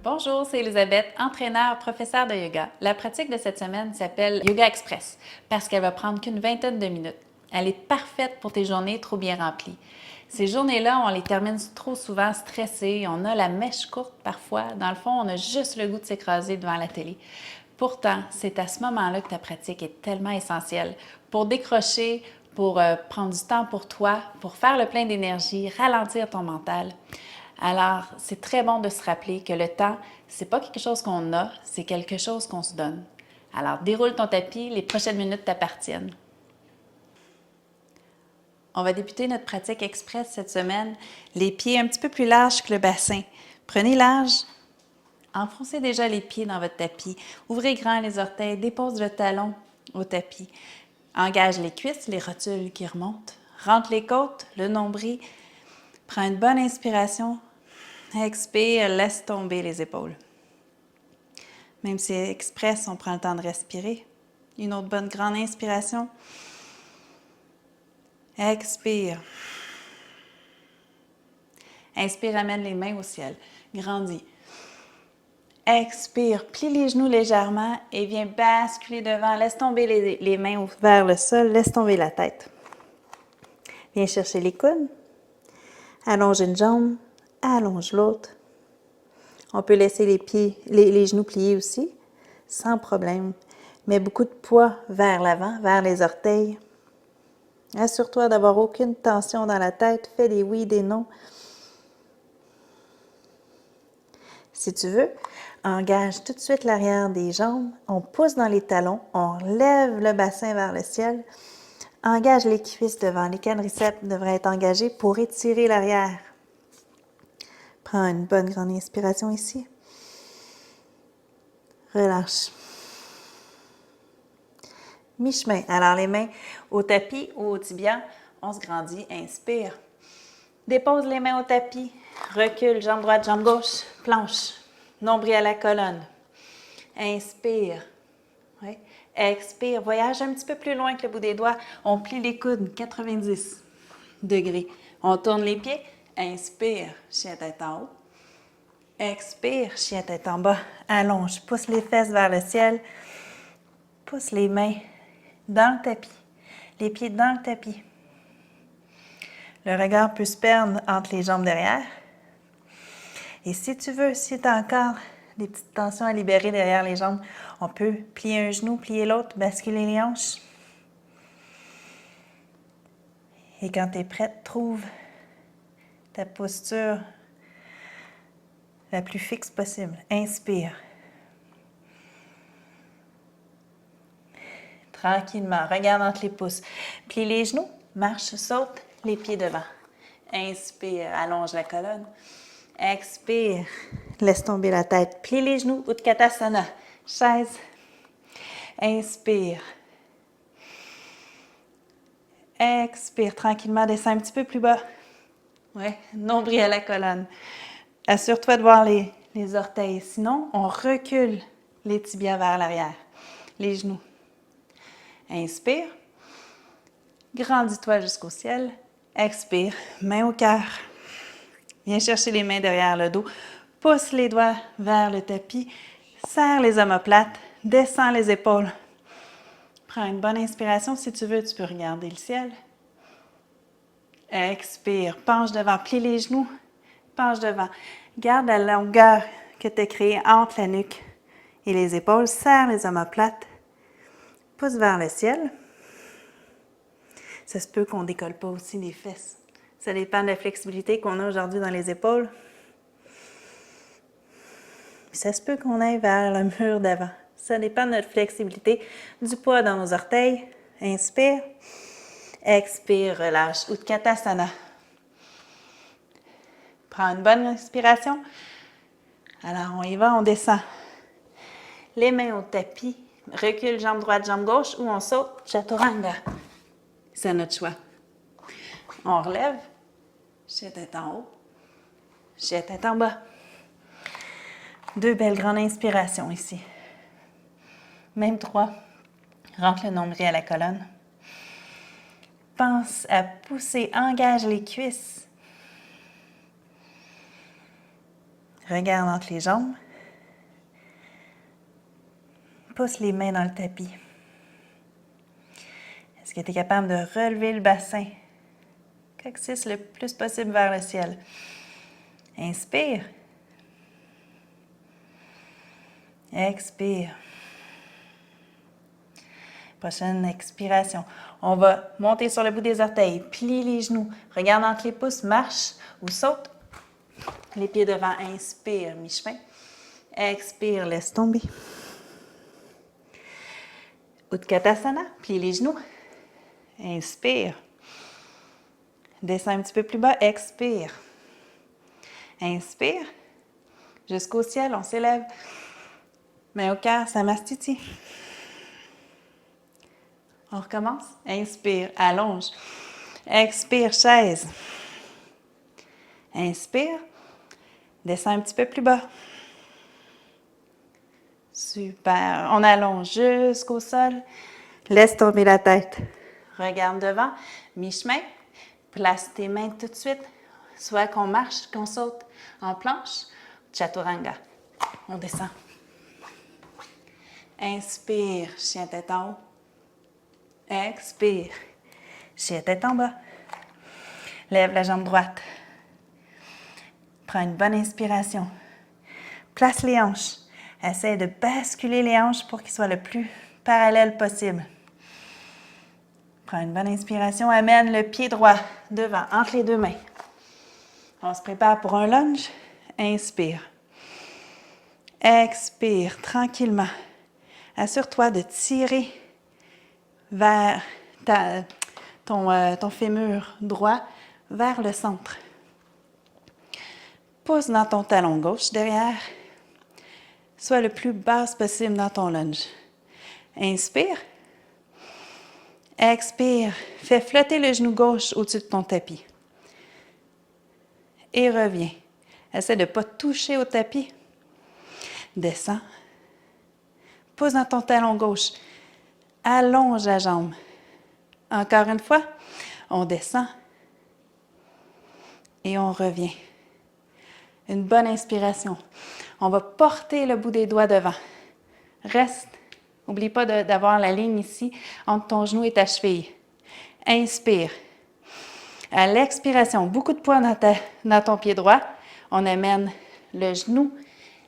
Bonjour, c'est Elisabeth, entraîneur, professeure de yoga. La pratique de cette semaine s'appelle Yoga Express parce qu'elle va prendre qu'une vingtaine de minutes. Elle est parfaite pour tes journées trop bien remplies. Ces journées-là, on les termine trop souvent stressées, on a la mèche courte parfois. Dans le fond, on a juste le goût de s'écraser devant la télé. Pourtant, c'est à ce moment-là que ta pratique est tellement essentielle pour décrocher, pour prendre du temps pour toi, pour faire le plein d'énergie, ralentir ton mental. Alors, c'est très bon de se rappeler que le temps, c'est pas quelque chose qu'on a, c'est quelque chose qu'on se donne. Alors, déroule ton tapis, les prochaines minutes t'appartiennent. On va débuter notre pratique express cette semaine, les pieds un petit peu plus larges que le bassin. Prenez large, enfoncez déjà les pieds dans votre tapis. Ouvrez grand les orteils, dépose le talon au tapis. Engage les cuisses, les rotules qui remontent. Rentre les côtes, le nombril. Prends une bonne inspiration. Expire, laisse tomber les épaules. Même si c'est express, on prend le temps de respirer. Une autre bonne grande inspiration. Expire. Inspire, amène les mains au ciel. Grandis. Expire, plie les genoux légèrement et viens basculer devant. Laisse tomber les mains vers le sol, laisse tomber la tête. Viens chercher les coudes. Allonge une jambe, allonge l'autre. On peut laisser les genoux pliés aussi, sans problème. Mets beaucoup de poids vers l'avant, vers les orteils. Assure-toi d'avoir aucune tension dans la tête. Fais des oui, des non. Si tu veux, engage tout de suite l'arrière des jambes. On pousse dans les talons. On lève le bassin vers le ciel. Engage les cuisses devant. Les quadriceps devraient être engagés pour étirer l'arrière. Prends une bonne grande inspiration ici. Relâche. Mi-chemin. Alors, les mains au tapis ou au tibia, on se grandit. Inspire. Dépose les mains au tapis. Recule, jambe droite, jambe gauche. Planche. Nombril à la colonne. Inspire. Oui. Expire. Voyage un petit peu plus loin que le bout des doigts. On plie les coudes, 90 degrés. On tourne les pieds. Inspire. Chien tête en haut. Expire. Chien tête en bas. Allonge. Pousse les fesses vers le ciel. Pousse les mains dans le tapis. Les pieds dans le tapis. Le regard peut se perdre entre les jambes derrière. Et si tu veux, si tu as encore des petites tensions à libérer derrière les jambes, on peut plier un genou, plier l'autre, basculer les hanches. Et quand tu es prête, trouve ta posture la plus fixe possible. Inspire. Tranquillement, regarde entre les pouces. Plie les genoux, marche, saute, les pieds devant. Inspire, allonge la colonne. Expire, laisse tomber la tête. Plie les genoux, Utkatasana, chaise. Inspire. Expire, tranquillement, descends un petit peu plus bas. Ouais, nombril à la colonne. Assure-toi de voir les orteils. Sinon, on recule les tibias vers l'arrière, les genoux. Inspire. Grandis-toi jusqu'au ciel. Expire. Main au cœur. Viens chercher les mains derrière le dos. Pousse les doigts vers le tapis. Serre les omoplates. Descends les épaules. Prends une bonne inspiration. Si tu veux, tu peux regarder le ciel. Expire. Penche devant. Plie les genoux. Penche devant. Garde la longueur que tu as créée entre la nuque et les épaules. Serre les omoplates. Pousse vers le ciel. Ça se peut qu'on ne décolle pas aussi les fesses. Ça dépend de la flexibilité qu'on a aujourd'hui dans les épaules. Ça se peut qu'on aille vers le mur d'avant. Ça dépend de notre flexibilité, du poids dans nos orteils. Inspire. Expire, relâche. Utkatasana. Prends une bonne inspiration. Alors, on y va, on descend. Les mains au tapis. Recule, jambe droite, jambe gauche, ou on saute. Chaturanga. C'est notre choix. On relève. Chien tête en haut. Chien tête en bas. Deux belles grandes inspirations ici. Même trois. Rentre le nombril à la colonne. Pense à pousser, engage les cuisses. Regarde entre les jambes. pousse les mains dans le tapis. Est-ce que tu es capable de relever le bassin? Coccyx le plus possible vers le ciel. Inspire. Expire. Prochaine expiration. On va monter sur le bout des orteils, plie les genoux, regarde entre les pouces, marche ou saute. Les pieds devant, inspire, mi-chemin. Expire, laisse tomber. Utkatasana, plie les genoux. Inspire. Descends un petit peu plus bas, expire. Inspire. Jusqu'au ciel, on s'élève. Main au cœur, Samastiti. On recommence. Inspire, allonge. Expire, chaise. Inspire. Descends un petit peu plus bas. Super. On allonge jusqu'au sol. Laisse tomber la tête. Regarde devant. Mi-chemin. Place tes mains tout de suite. Soit qu'on marche, qu'on saute en planche. Chaturanga. On descend. Inspire, chien tête en haut. Expire, chien tête en bas. Lève la jambe droite. Prends une bonne inspiration. Place les hanches. Essaie de basculer les hanches pour qu'ils soient le plus parallèles possible. Prends une bonne inspiration. Amène le pied droit devant, entre les deux mains. On se prépare pour un lunge. Inspire. Expire tranquillement. Assure-toi de tirer vers ton fémur droit vers le centre. Pousse dans ton talon gauche derrière. Sois le plus basse possible dans ton lunge. Inspire. Expire. Fais flotter le genou gauche au-dessus de ton tapis. Et reviens. Essaie de ne pas toucher au tapis. Descends. Pousse dans ton talon gauche. Allonge la jambe. Encore une fois, on descend et on revient. Une bonne inspiration. On va porter le bout des doigts devant. Reste. N'oublie pas d'avoir la ligne ici entre ton genou et ta cheville. Inspire. À l'expiration, beaucoup de poids dans ton pied droit. On amène le genou,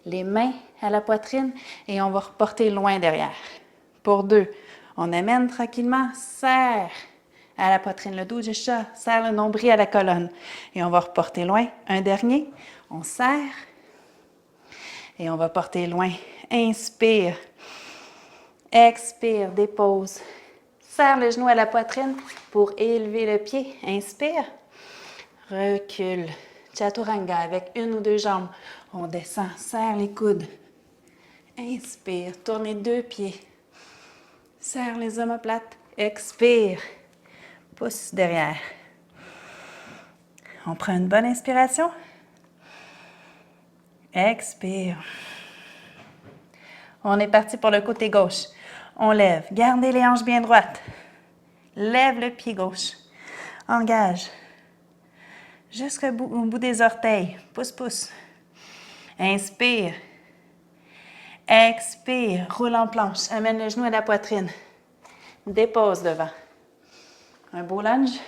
les mains à la poitrine et on va reporter loin derrière. Pour 2, on amène tranquillement, serre à la poitrine le dos du chat, serre le nombril à la colonne. Et on va reporter loin. Un dernier, on serre et on va porter loin. Inspire. Expire, dépose. Serre le genou à la poitrine pour élever le pied. Inspire. Recule. Chaturanga avec une ou deux jambes. On descend, serre les coudes. Inspire, tourne les deux pieds. Serre les omoplates. Expire. Pousse derrière. On prend une bonne inspiration. Expire. On est parti pour le côté gauche. On lève. Gardez les hanches bien droites. Lève le pied gauche. Engage. Jusqu'au bout des orteils. Pousse, pousse. Inspire. Expire. Roule en planche. Amène le genou à la poitrine. Dépose devant. Un beau lunge.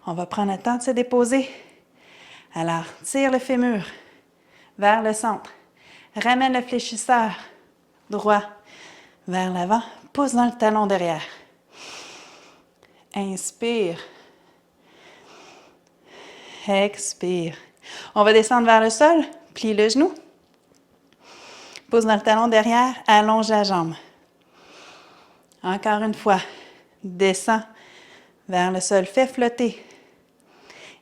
On va prendre le temps de se déposer. Alors, tire le fémur vers le centre. Ramène le fléchisseur droit vers l'avant. Pousse dans le talon derrière. Inspire. Expire. On va descendre vers le sol. Plie le genou. Pousse dans le talon derrière. Allonge la jambe. Encore une fois. Descends vers le sol. Fais flotter.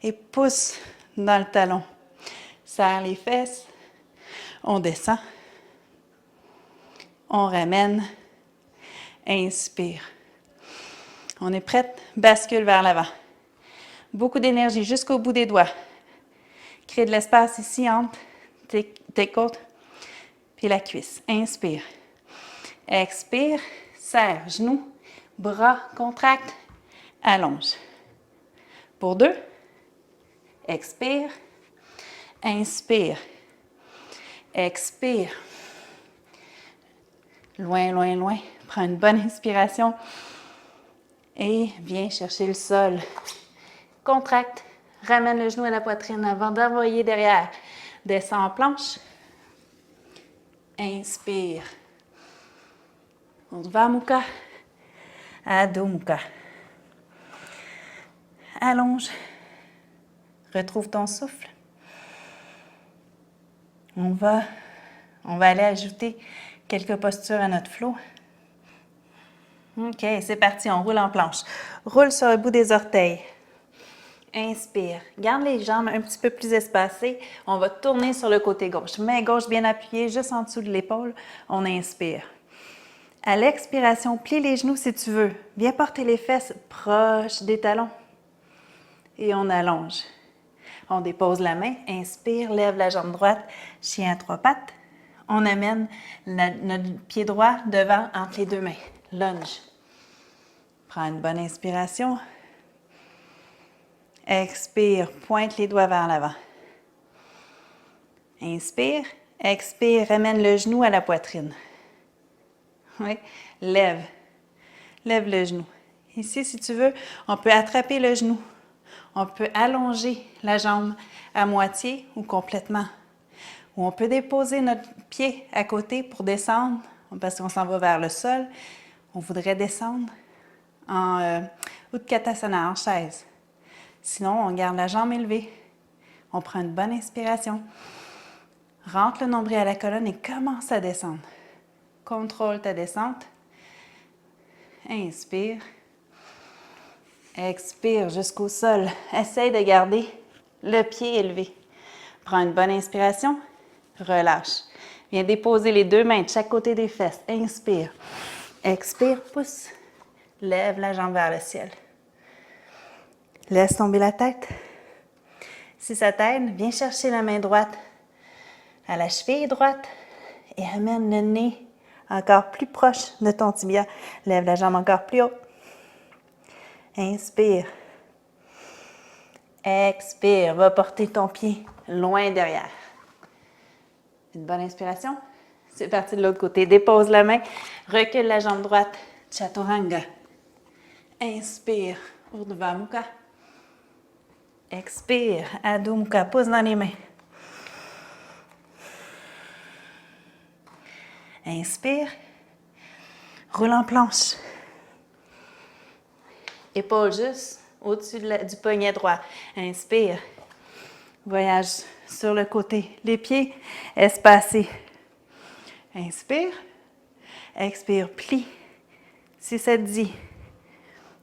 Et pousse dans le talon. Serre les fesses. On descend. On ramène. Inspire. On est prête. Bascule vers l'avant. Beaucoup d'énergie jusqu'au bout des doigts. Crée de l'espace ici entre tes côtes puis la cuisse. Inspire. Expire. Serre. Genoux. Bras. Contracte. Allonge. Pour 2. Expire. Inspire. Expire. Loin, loin, loin. Prends une bonne inspiration. Et viens chercher le sol. Contracte. Ramène le genou à la poitrine avant d'envoyer derrière. Descends en planche. Inspire. Urdhva Mukha. Adho Mukha. Allonge. Retrouve ton souffle. On va aller ajouter quelques postures à notre flow. OK, c'est parti, on roule en planche. Roule sur le bout des orteils. Inspire. Garde les jambes un petit peu plus espacées. On va tourner sur le côté gauche. Main gauche bien appuyée, juste en dessous de l'épaule. On inspire. À l'expiration, plie les genoux si tu veux. Viens porter les fesses proches des talons. Et on allonge. On dépose la main. Inspire, lève la jambe droite. Chien à trois pattes. On amène notre pied droit devant entre les deux mains. Lunge. Prends une bonne inspiration. Expire, pointe les doigts vers l'avant. Inspire, expire, ramène le genou à la poitrine. Oui, lève. Lève le genou. Ici, si tu veux, on peut attraper le genou. On peut allonger la jambe à moitié ou complètement. Ou on peut déposer notre pied à côté pour descendre, parce qu'on s'en va vers le sol. On voudrait descendre en Utkatasana, en chaise. Sinon, on garde la jambe élevée. On prend une bonne inspiration. Rentre le nombril à la colonne et commence à descendre. Contrôle ta descente. Inspire. Expire jusqu'au sol. Essaye de garder le pied élevé. Prends une bonne inspiration. Relâche. Viens déposer les deux mains de chaque côté des fesses. Inspire. Expire, pousse. Lève la jambe vers le ciel. Laisse tomber la tête. Si ça t'aide, viens chercher la main droite à la cheville droite et amène le nez encore plus proche de ton tibia. Lève la jambe encore plus haut. Inspire. Expire. Va porter ton pied loin derrière. Une bonne inspiration. C'est parti de l'autre côté. Dépose la main. Recule la jambe droite. Chaturanga. Inspire. Urdhva Mukha. Expire, Adho Mukha, pousse dans les mains. Inspire, roule en planche. Épaule juste au-dessus du poignet droit. Inspire, voyage sur le côté. Les pieds espacés. Inspire, expire, plie. Si ça te dit,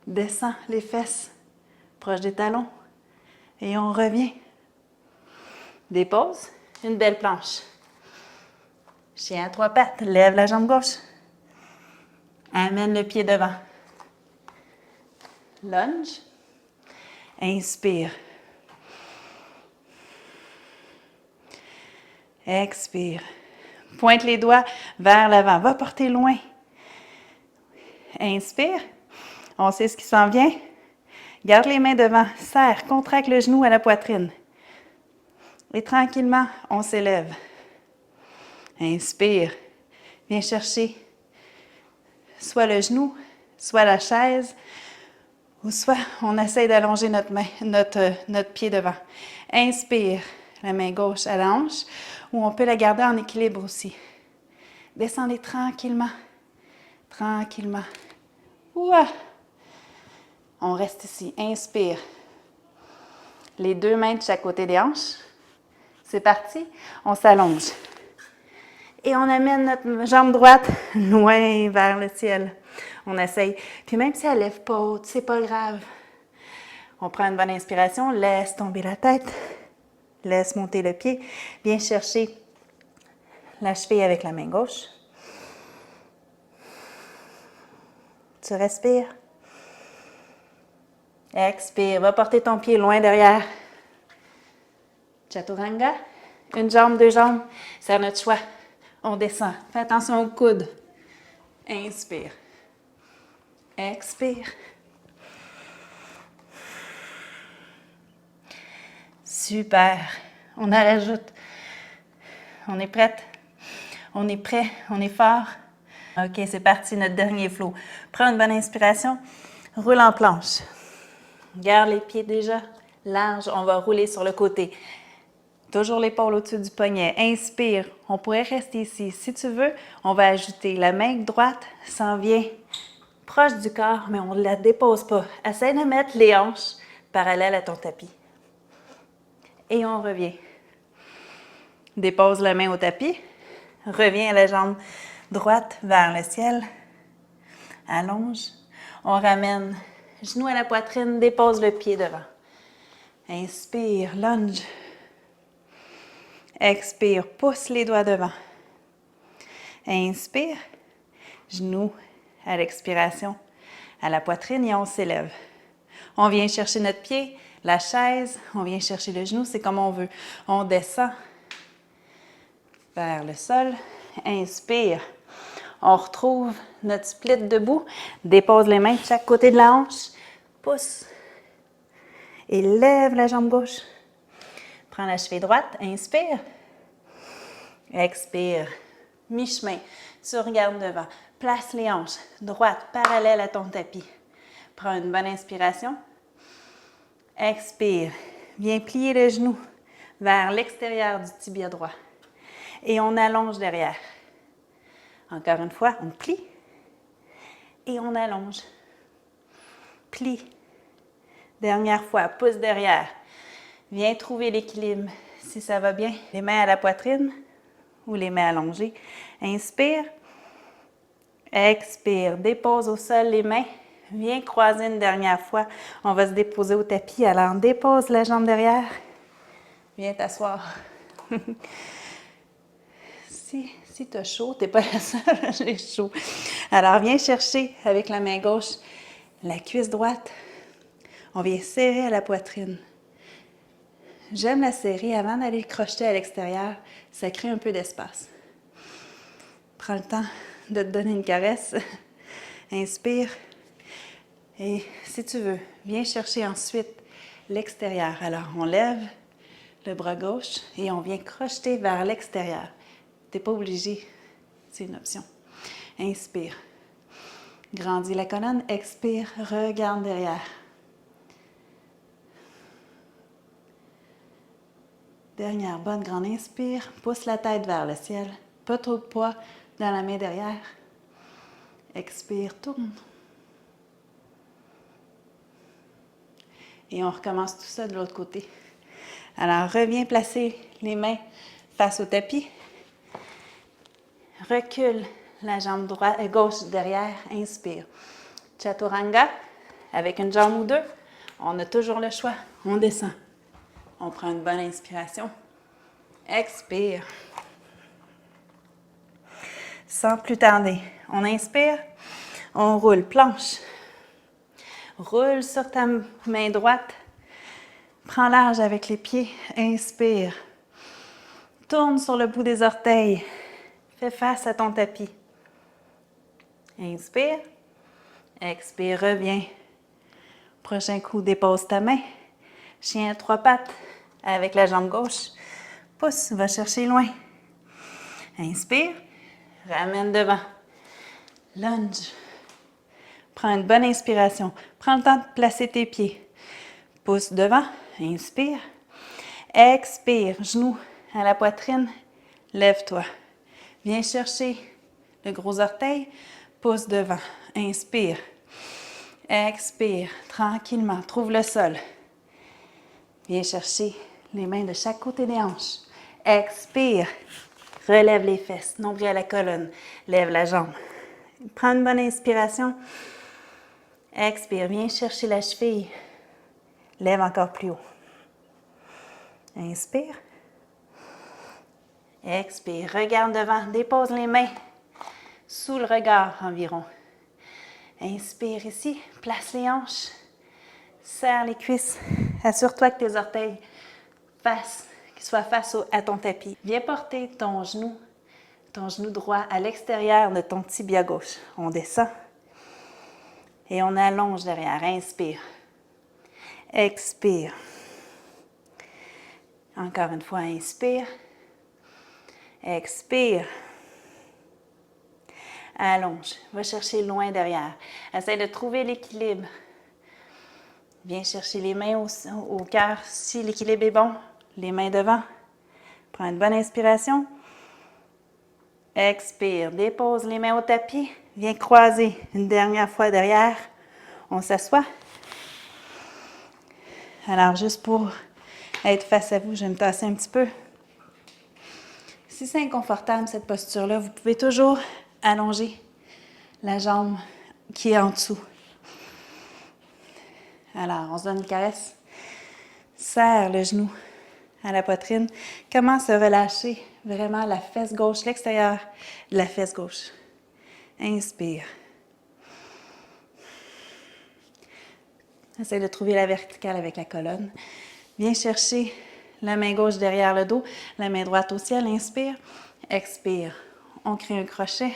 descends les fesses proches des talons. Et on revient. Dépose, une belle planche. Chien à trois pattes, lève la jambe gauche. Amène le pied devant. Lunge. Inspire. Expire. Pointe les doigts vers l'avant. Va porter loin. Inspire. On sait ce qui s'en vient. Garde les mains devant, serre, contracte le genou à la poitrine. Et tranquillement, on s'élève. Inspire. Viens chercher soit le genou, soit la chaise, ou soit on essaie d'allonger notre pied devant. Inspire. La main gauche à la hanche, ou on peut la garder en équilibre aussi. Descendez tranquillement. Tranquillement. Ouah! On reste ici. Inspire. Les deux mains de chaque côté des hanches. C'est parti. On s'allonge. Et on amène notre jambe droite loin vers le ciel. On essaye. Puis même si elle ne lève pas haute, c'est pas grave. On prend une bonne inspiration. Laisse tomber la tête. Laisse monter le pied. Viens chercher la cheville avec la main gauche. Tu respires. Expire. Va porter ton pied loin derrière. Chaturanga. Une jambe, deux jambes. C'est à notre choix. On descend. Fais attention au coude. Inspire. Expire. Super. On en rajoute. On est prête. On est prêt. On est fort. OK, c'est parti, notre dernier flow. Prends une bonne inspiration, roule en planche. Garde les pieds déjà larges, on va rouler sur le côté. Toujours l'épaule au-dessus du poignet. Inspire, on pourrait rester ici. Si tu veux, on va ajouter la main droite, s'en vient proche du corps, mais on ne la dépose pas. Essaie de mettre les hanches parallèles à ton tapis. Et on revient. Dépose la main au tapis. Reviens à la jambe droite vers le ciel. Allonge. On ramène genou à la poitrine, dépose le pied devant. Inspire, lunge. Expire, pousse les doigts devant. Inspire, genou à l'expiration, à la poitrine et on s'élève. On vient chercher notre pied, la chaise, on vient chercher le genou, c'est comme on veut. On descend vers le sol. Inspire. On retrouve notre split debout. Dépose les mains de chaque côté de la hanche. Pousse. Et lève la jambe gauche. Prends la cheville droite. Inspire. Expire. Mi-chemin. Tu regardes devant. Place les hanches. Droite, parallèle à ton tapis. Prends une bonne inspiration. Expire. Viens plier le genou vers l'extérieur du tibia droit. Et on allonge derrière. Encore une fois, on plie et on allonge. Plie. Dernière fois, pouce derrière. Viens trouver l'équilibre si ça va bien. Les mains à la poitrine ou les mains allongées. Inspire. Expire. Dépose au sol les mains. Viens croiser une dernière fois. On va se déposer au tapis. Alors, dépose la jambe derrière. Viens t'asseoir. Si tu as chaud, tu n'es pas la seule, j'ai chaud. Alors, viens chercher avec la main gauche la cuisse droite. On vient serrer à la poitrine. J'aime la serrer avant d'aller crocheter à l'extérieur. Ça crée un peu d'espace. Prends le temps de te donner une caresse. Inspire. Et si tu veux, viens chercher ensuite l'extérieur. Alors, on lève le bras gauche et on vient crocheter vers l'extérieur. Tu n'es pas obligé, c'est une option. Inspire. Grandis la colonne, expire, regarde derrière. Dernière bonne grande inspire, pousse la tête vers le ciel. Pas trop de poids dans la main derrière. Expire, tourne. Et on recommence tout ça de l'autre côté. Alors, reviens placer les mains face au tapis. Recule la jambe droite et gauche derrière. Inspire. Chaturanga, avec une jambe ou deux. On a toujours le choix. On descend. On prend une bonne inspiration. Expire. Sans plus tarder, on inspire. On roule planche. Roule sur ta main droite. Prends large avec les pieds. Inspire. Tourne sur le bout des orteils. Fais face à ton tapis. Inspire. Expire, reviens. Prochain coup, dépose ta main. Chien à trois pattes avec la jambe gauche. Pousse, va chercher loin. Inspire. Ramène devant. Lunge. Prends une bonne inspiration. Prends le temps de placer tes pieds. Pousse devant. Inspire. Expire. Genou à la poitrine. Lève-toi. Viens chercher le gros orteil. Pousse devant. Inspire. Expire. Tranquillement. Trouve le sol. Viens chercher les mains de chaque côté des hanches. Expire. Relève les fesses. Nombril à la colonne. Lève la jambe. Prends une bonne inspiration. Expire. Viens chercher la cheville. Lève encore plus haut. Inspire. Expire. Regarde devant. Dépose les mains sous le regard environ. Inspire ici. Place les hanches. Serre les cuisses. Assure-toi que tes orteils qu'ils soient face à ton tapis. Viens porter ton genou droit à l'extérieur de ton tibia gauche. On descend et on allonge derrière. Inspire. Expire. Encore une fois, inspire. Expire. Allonge. Va chercher loin derrière. Essaye de trouver l'équilibre. Viens chercher les mains au cœur si l'équilibre est bon. Les mains devant. Prends une bonne inspiration. Expire. Dépose les mains au tapis. Viens croiser une dernière fois derrière. On s'assoit. Alors, juste pour être face à vous, je vais me tasser un petit peu. Si c'est inconfortable, cette posture-là, vous pouvez toujours allonger la jambe qui est en dessous. Alors, on se donne une caresse. Serre le genou à la poitrine. Commence à relâcher vraiment la fesse gauche, l'extérieur de la fesse gauche. Inspire. Essaye de trouver la verticale avec la colonne. Viens chercher la main gauche derrière le dos, la main droite au ciel. Inspire. Expire. On crée un crochet.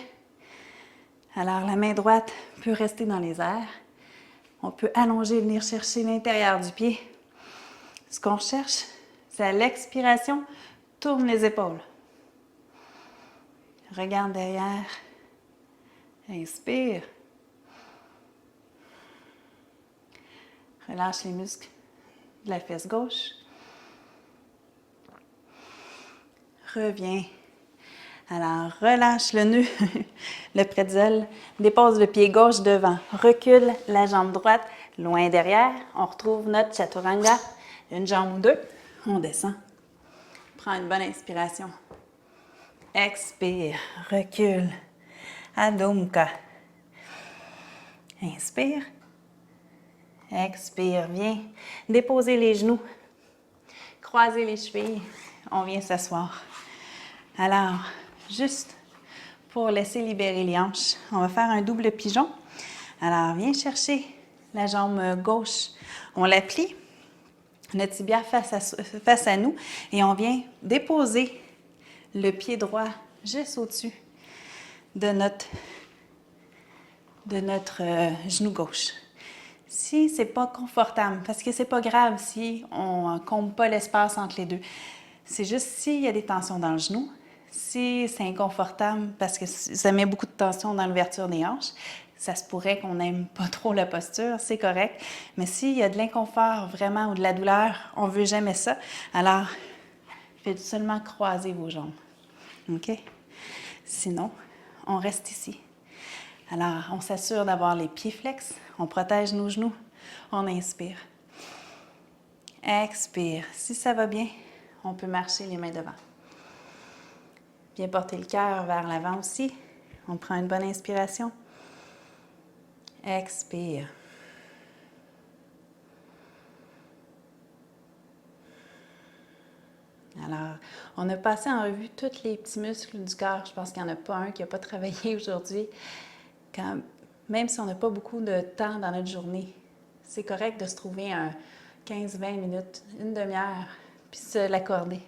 Alors, la main droite peut rester dans les airs. On peut allonger, venir chercher l'intérieur du pied. Ce qu'on cherche, c'est à l'expiration, tourne les épaules. Regarde derrière. Inspire. Relâche les muscles de la fesse gauche. Reviens. Alors, relâche le nœud, le pretzel. Dépose le pied gauche devant. Recule la jambe droite loin derrière. On retrouve notre chaturanga. Une jambe ou deux. On descend. Prends une bonne inspiration. Expire. Recule. Adho Mukha. Inspire. Expire. Viens déposer les genoux. Croiser les chevilles. On vient s'asseoir. Alors, juste pour laisser libérer les hanches, on va faire un double pigeon. Alors, viens chercher la jambe gauche. On la plie. Le tibia face à nous et on vient déposer le pied droit juste au-dessus de notre genou gauche. Si c'est pas confortable, parce que c'est pas grave si on comble pas l'espace entre les deux. C'est juste s'il y a des tensions dans le genou, si c'est inconfortable parce que ça met beaucoup de tension dans l'ouverture des hanches, ça se pourrait qu'on n'aime pas trop la posture, c'est correct. Mais s'il y a de l'inconfort vraiment ou de la douleur, on ne veut jamais ça. Alors, faites seulement croiser vos jambes. OK? Sinon, on reste ici. Alors, on s'assure d'avoir les pieds flex. On protège nos genoux. On inspire. Expire. Si ça va bien, on peut marcher les mains devant. Bien porter le cœur vers l'avant aussi. On prend une bonne inspiration. Expire. Alors, on a passé en revue tous les petits muscles du corps. Je pense qu'il n'y en a pas un qui n'a pas travaillé aujourd'hui. Même si on n'a pas beaucoup de temps dans notre journée, c'est correct de se trouver un 15-20 minutes, une demi-heure, puis se l'accorder.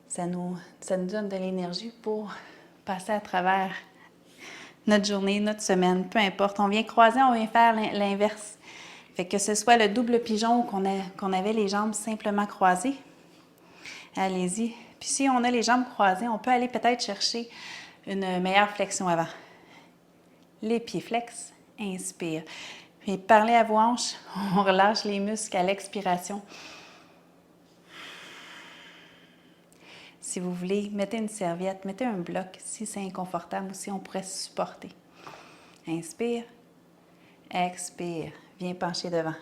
Ça nous donne de l'énergie pour passer à travers notre journée, notre semaine, peu importe. On vient croiser, on vient faire l'inverse. Fait que ce soit le double pigeon ou qu'on avait les jambes simplement croisées, allez-y. Puis si on a les jambes croisées, on peut aller peut-être chercher une meilleure flexion avant. Les pieds flex, inspire. Puis parlez à vos hanches, on relâche les muscles à l'expiration. Si vous voulez, mettez une serviette, mettez un bloc si c'est inconfortable ou si on pourrait se supporter. Inspire, expire, viens pencher devant.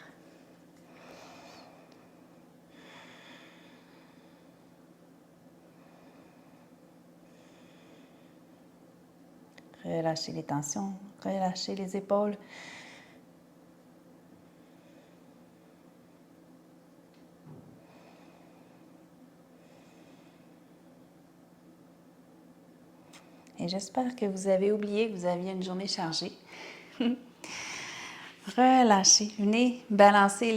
Relâchez les tensions, relâchez les épaules. Et j'espère que vous avez oublié que vous aviez une journée chargée. Relâchez. Venez balancer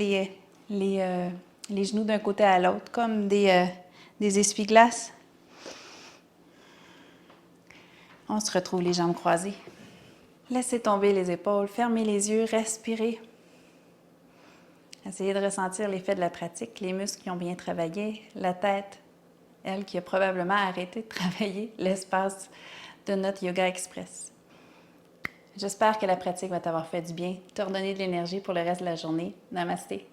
les genoux d'un côté à l'autre comme des essuie-glaces. On se retrouve les jambes croisées. Laissez tomber les épaules, fermez les yeux, respirez. Essayez de ressentir l'effet de la pratique, les muscles qui ont bien travaillé, la tête, elle qui a probablement arrêté de travailler, l'espace de notre Yoga Express. J'espère que la pratique va t'avoir fait du bien, te redonner de l'énergie pour le reste de la journée. Namasté.